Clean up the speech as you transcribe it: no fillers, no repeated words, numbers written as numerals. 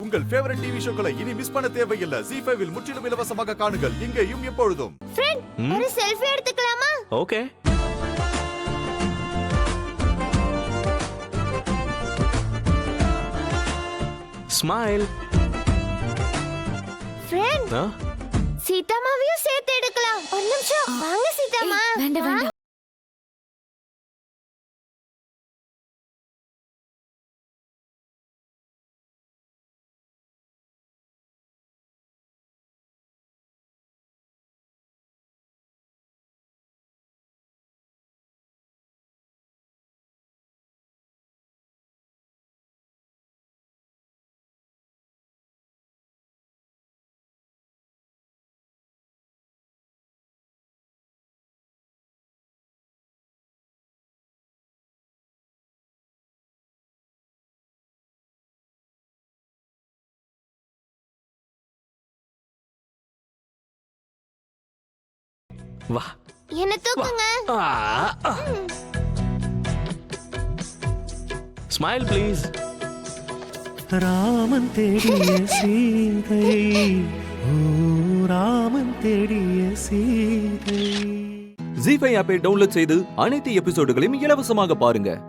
உங்கள் favourite TV ஷோக்களை இனி miss பண்ண தேவையில்லை. ZEE5 இல் முற்றிலும் இலவசமாக காணுங்கள். இங்கேயும் எப்பொழுதும். ஃப்ரெண்ட், ஒரு செல்ஃபி எடுத்துக்கலாமா? ஓகே. ஸ்மைல். ஃப்ரெண்ட், சீதாமாவையும் சேர்த்து எடுக்கலாம். ஒரு நிமிஷம் வாங்க சீதாமா. வேண்டாம் வேண்டாம். வா. என்ன தூக்குங்க. Smile please. ராமன் தேடிய சீதை, ஓ ராமன் தேடிய சீதை. ZEE5 ஆப்பை டவுன்லோட் செய்து அனைத்து எபிசோடுகளையும் இலவசமாக பாருங்க.